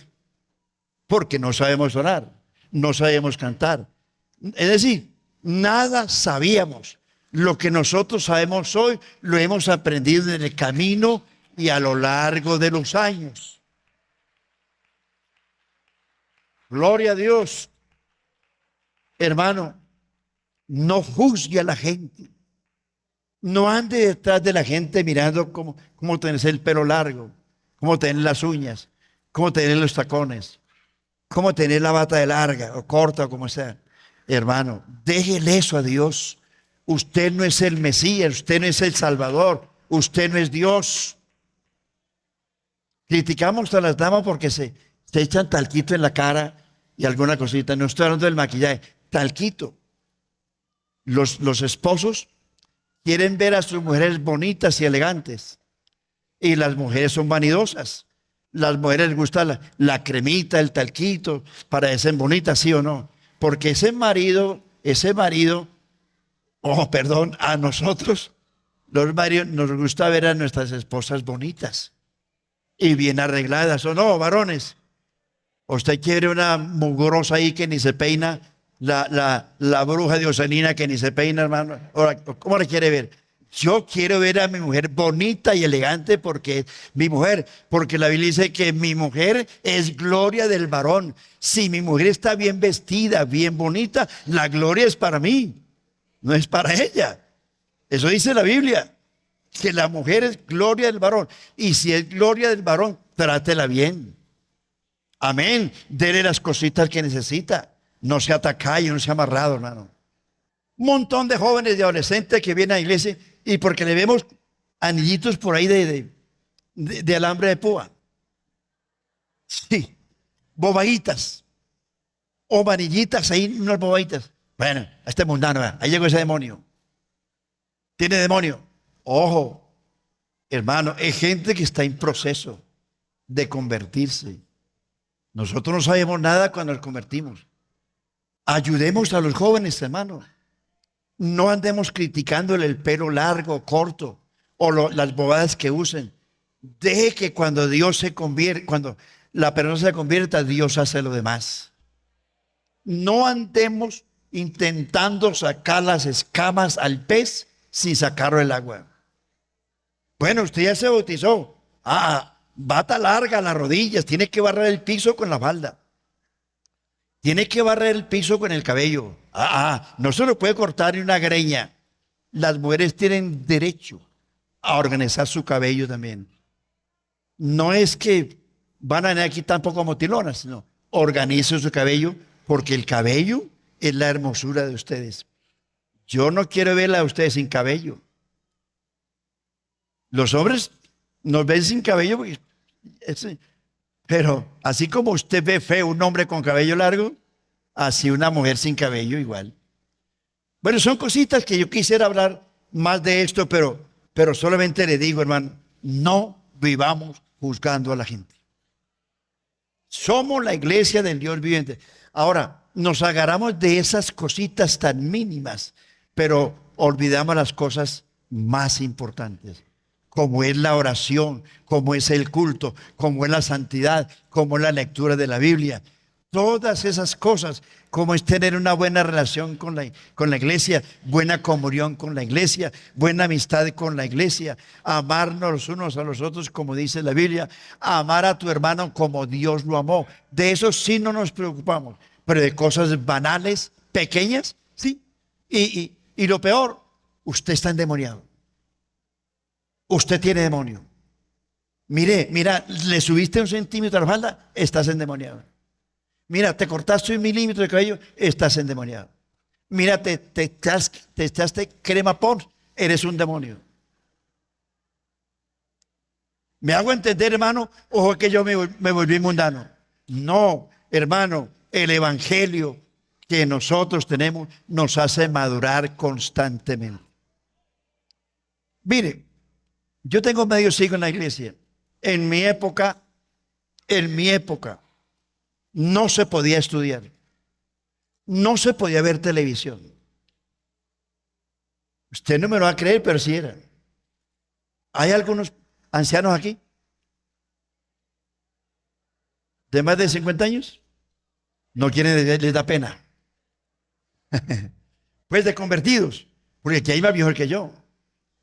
Porque no sabemos orar, no sabemos cantar. Es decir, nada sabíamos. Lo que nosotros sabemos hoy lo hemos aprendido en el camino y a lo largo de los años. Gloria a Dios. Hermano, no juzgue a la gente. No ande detrás de la gente mirando cómo tenés el pelo largo, cómo tenés las uñas, cómo tenés los tacones, cómo tenés la bata de larga o corta o como sea. Hermano, déjele eso a Dios. Usted no es el Mesías, usted no es el Salvador, usted no es Dios. Criticamos a las damas porque se echan talquito en la cara y alguna cosita. No estoy hablando del maquillaje, talquito. Los esposos quieren ver a sus mujeres bonitas y elegantes. Y las mujeres son vanidosas. Las mujeres les gusta la cremita, el talquito, para que sean bonitas, sí o no. Porque ese marido, a nosotros, los maridos, nos gusta ver a nuestras esposas bonitas y bien arregladas, ¿o no, varones? Usted quiere una mugrosa ahí que ni se peina, la bruja de Osanina que ni se peina, hermano. Ahora, ¿cómo la quiere ver? Yo quiero ver a mi mujer bonita y elegante porque mi mujer, porque la Biblia dice que mi mujer es gloria del varón. Si mi mujer está bien vestida, bien bonita, la gloria es para mí, no es para ella. Eso dice la Biblia, que la mujer es gloria del varón. Y si es gloria del varón, trátela bien. Amén. Dele las cositas que necesita. No sea tacaño, no sea amarrado, hermano. Un montón de jóvenes y adolescentes que vienen a la iglesia y porque le vemos anillitos por ahí de alambre de púa. Sí, bobaditas. O manillitas ahí, unas bobaditas. Bueno, este mundano, ahí llegó ese demonio. Tiene demonio. Ojo, hermano, hay gente que está en proceso de convertirse. Nosotros no sabemos nada cuando nos convertimos. Ayudemos a los jóvenes, hermano. No andemos criticándole el pelo largo, corto, o las bobadas que usen. Deje que cuando Dios se convierte, cuando la persona se convierta, Dios hace lo demás. No andemos intentando sacar las escamas al pez sin sacarlo del agua. Bueno, usted ya se bautizó. Bata larga, las rodillas, tiene que barrer el piso con la falda. Tiene que barrer el piso con el cabello. No se lo puede cortar ni una greña. Las mujeres tienen derecho a organizar su cabello también. No es que van a venir aquí tampoco motilonas, sino organicen su cabello, porque el cabello es la hermosura de ustedes. Yo no quiero verla a ustedes sin cabello. Los hombres nos ven sin cabello Pero así como usted ve feo un hombre con cabello largo, así una mujer sin cabello igual. Bueno, son cositas que yo quisiera hablar más de esto, pero solamente le digo, hermano, no vivamos juzgando a la gente. Somos la iglesia del Dios viviente. Ahora, nos agarramos de esas cositas tan mínimas, pero olvidamos las cosas más importantes, como es la oración, como es el culto, como es la santidad, como es la lectura de la Biblia. Todas esas cosas, como es tener una buena relación con la iglesia, buena comunión con la iglesia, buena amistad con la iglesia, amarnos los unos a los otros, como dice la Biblia, amar a tu hermano como Dios lo amó. De eso sí no nos preocupamos, pero de cosas banales, pequeñas, sí. Y lo peor, usted está endemoniado. Usted tiene demonio. Mira, le subiste 1 centímetro a la falda, estás endemoniado. Mira, te cortaste 1 milímetro de cabello, estás endemoniado. Mira, te echaste crema Pons, eres un demonio. ¿Me hago entender, hermano? Ojo que yo me volví mundano. No, hermano, el evangelio que nosotros tenemos nos hace madurar constantemente. Mire, yo tengo medio siglo en la iglesia. En mi época, no se podía estudiar. No se podía ver televisión. Usted no me lo va a creer, pero sí era. ¿Hay algunos ancianos aquí? ¿De más de 50 años? No quieren, les da pena. Pues de convertidos, porque aquí hay más viejos que yo,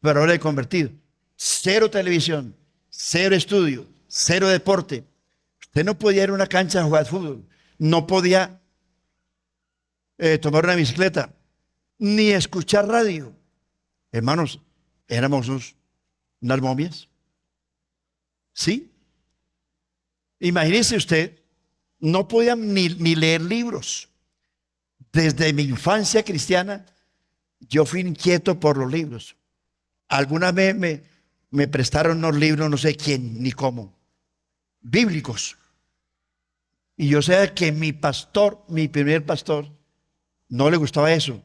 pero ahora de convertidos. Cero televisión, cero estudio, cero deporte. Usted no podía ir a una cancha a jugar fútbol, no podía tomar una bicicleta, ni escuchar radio. Hermanos, éramos unas momias. ¿Sí? Imagínese usted, no podían ni leer libros. Desde mi infancia cristiana, yo fui inquieto por los libros. Alguna vez me prestaron unos libros, no sé quién ni cómo, bíblicos. Y yo sé que mi primer pastor, no le gustaba eso.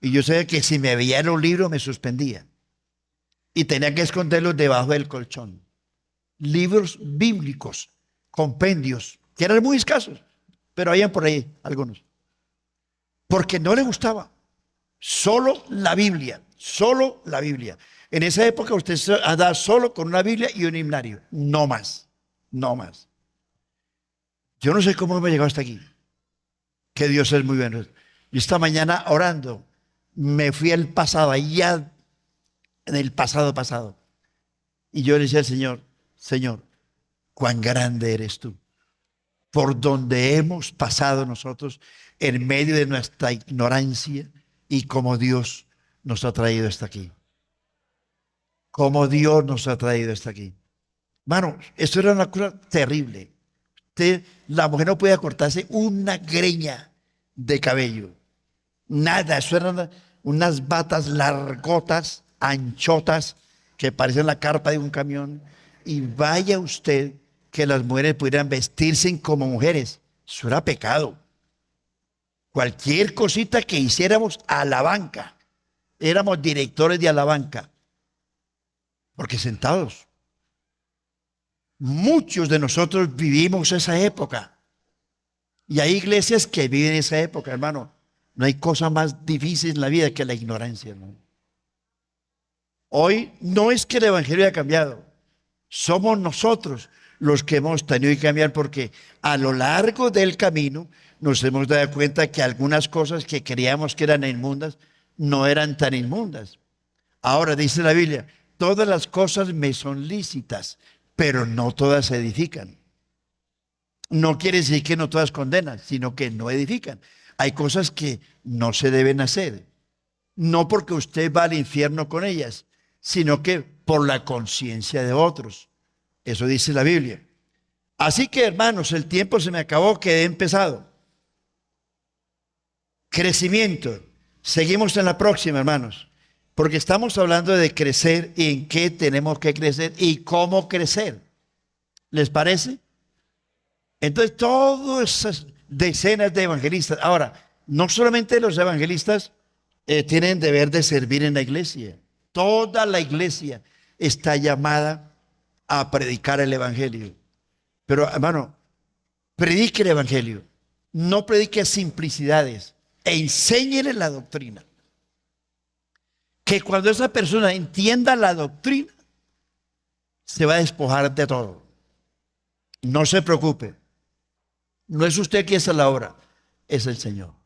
Y yo sé que si me veía los libros me suspendía. Y tenía que esconderlos debajo del colchón. Libros bíblicos, compendios, que eran muy escasos, pero habían por ahí algunos. Porque no le gustaba. Solo la Biblia, solo la Biblia. En esa época usted andaba solo con una Biblia y un himnario. No más, no más. Yo no sé cómo me he llegado hasta aquí. Que Dios es muy bueno. Y esta mañana orando, me fui al pasado, allá en el pasado. Y yo le decía al Señor, Señor, cuán grande eres tú. Por donde hemos pasado nosotros en medio de nuestra ignorancia y como Dios nos ha traído hasta aquí. Como Dios nos ha traído hasta aquí. Hermano, esto era una cosa terrible. La mujer no podía cortarse una greña de cabello. Nada, eso eran unas batas largotas, anchotas, que parecían la carpa de un camión. Y vaya usted que las mujeres pudieran vestirse como mujeres. Eso era pecado. Cualquier cosita que hiciéramos a la banca. Éramos directores de a la banca. Porque sentados. Muchos de nosotros vivimos esa época. Y hay iglesias que viven esa época, hermano. No hay cosa más difícil en la vida que la ignorancia, hermano. Hoy no es que el evangelio haya cambiado. Somos nosotros los que hemos tenido que cambiar, porque a lo largo del camino nos hemos dado cuenta que algunas cosas que creíamos que eran inmundas no eran tan inmundas. Ahora dice la Biblia, todas las cosas me son lícitas, pero no todas se edifican. No quiere decir que no todas condenan, sino que no edifican. Hay cosas que no se deben hacer. No porque usted va al infierno con ellas, sino que por la conciencia de otros. Eso dice la Biblia. Así que, hermanos, el tiempo se me acabó, quedé empezado. Crecimiento. Seguimos en la próxima, hermanos. Porque estamos hablando de crecer y en qué tenemos que crecer y cómo crecer. ¿Les parece? Entonces, todas esas decenas de evangelistas. Ahora, no solamente los evangelistas tienen deber de servir en la iglesia. Toda la iglesia está llamada a predicar el evangelio. Pero, hermano, predique el evangelio. No predique simplicidades. E enséñele la doctrina. Que cuando esa persona entienda la doctrina, se va a despojar de todo. No se preocupe. No es usted quien hace la obra, es el Señor.